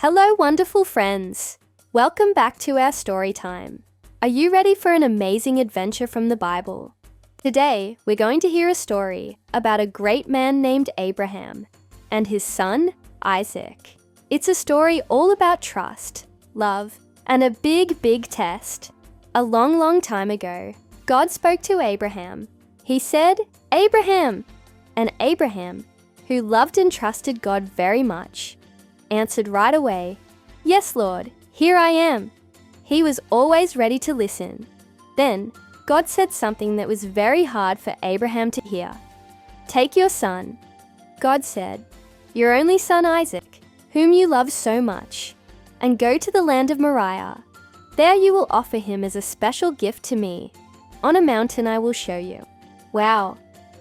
Hello, wonderful friends! Welcome back to our story time. Are you ready for an amazing adventure from the Bible? Today, we're going to hear a story about a great man named Abraham and his son, Isaac. It's a story all about trust, love, and a big test. A long time ago, God spoke to Abraham. He said, "Abraham!" And Abraham, who loved and trusted God very much, answered right away, "Yes, Lord, here I am." He was always ready to listen. Then, God said something that was very hard for Abraham to hear. "Take your son," God said, "your only son Isaac, whom you love so much, and go to the land of Moriah. There you will offer him as a special gift to me. On a mountain I will show you." Wow!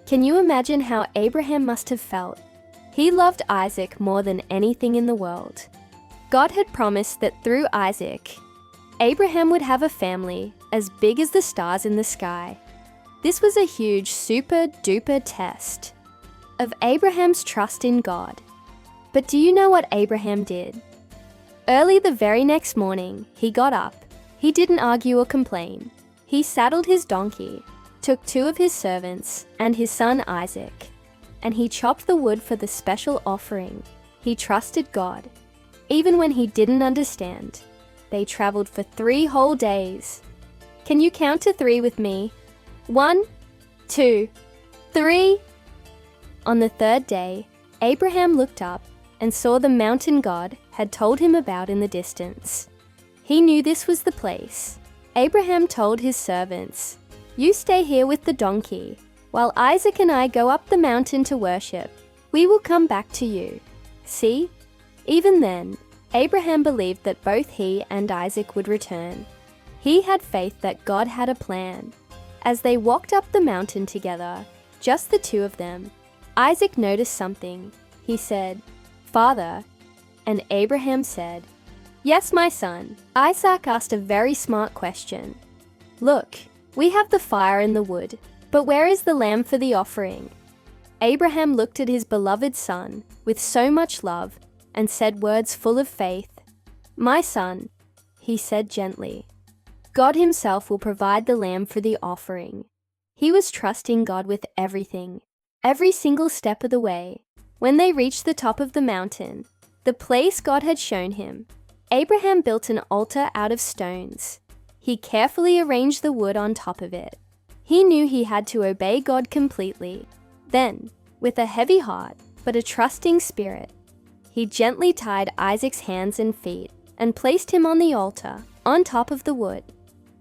Can you imagine how Abraham must have felt? He loved Isaac more than anything in the world. God had promised that through Isaac, Abraham would have a family as big as the stars in the sky. This was a huge super-duper test of Abraham's trust in God. But do you know what Abraham did? Early the very next morning, he got up. He didn't argue or complain. He saddled his donkey, took 2 of his servants and his son Isaac, and he chopped the wood for the special offering. He trusted God. Even when he didn't understand, they traveled for 3 whole days. Can you count to 3 with me? 1, 2, 3. On the 3rd day, Abraham looked up and saw the mountain God had told him about in the distance. He knew this was the place. Abraham told his servants, "You stay here with the donkey, while Isaac and I go up the mountain to worship. We will come back to you." See? Even then, Abraham believed that both he and Isaac would return. He had faith that God had a plan. As they walked up the mountain together, just the 2 of them, Isaac noticed something. He said, "Father," and Abraham said, "Yes, my son." Isaac asked a very smart question. "Look, we have the fire and the wood, but where is the lamb for the offering?" Abraham looked at his beloved son with so much love and said words full of faith. "My son," he said gently, "God himself will provide the lamb for the offering." He was trusting God with everything, every single step of the way. When they reached the top of the mountain, the place God had shown him, Abraham built an altar out of stones. He carefully arranged the wood on top of it. He knew he had to obey God completely. Then, with a heavy heart but a trusting spirit, he gently tied Isaac's hands and feet and placed him on the altar, on top of the wood.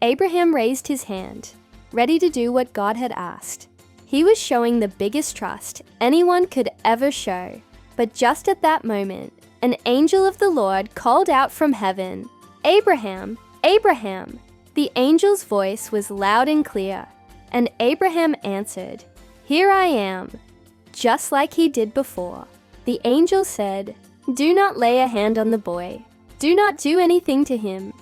Abraham raised his hand, ready to do what God had asked. He was showing the biggest trust anyone could ever show. But just at that moment, an angel of the Lord called out from heaven, "Abraham, Abraham!" The angel's voice was loud and clear, and Abraham answered, "Here I am," just like he did before. The angel said, "Do not lay a hand on the boy. Do not do anything to him.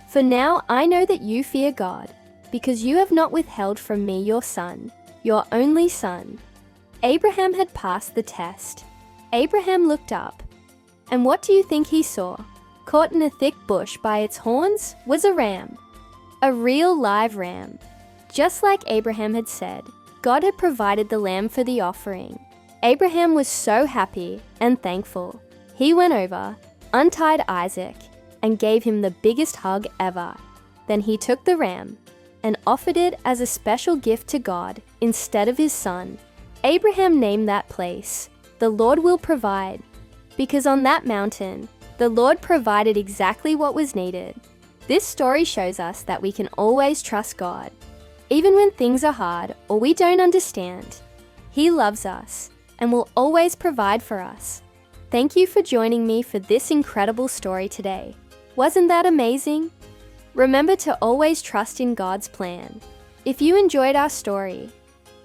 For now I know that you fear God, because you have not withheld from me your son, your only son." Abraham had passed the test. Abraham looked up, and what do you think he saw? Caught in a thick bush by its horns was a ram. A real live ram. Just like Abraham had said, God had provided the lamb for the offering. Abraham was so happy and thankful. He went over, untied Isaac, and gave him the biggest hug ever. Then he took the ram and offered it as a special gift to God instead of his son. Abraham named that place, "The Lord Will Provide," because on that mountain, the Lord provided exactly what was needed. This story shows us that we can always trust God. Even when things are hard or we don't understand, He loves us and will always provide for us. Thank you for joining me for this incredible story today. Wasn't that amazing? Remember to always trust in God's plan. If you enjoyed our story,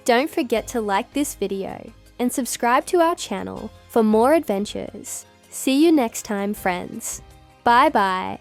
don't forget to like this video and subscribe to our channel for more adventures. See you next time, friends. Bye-bye.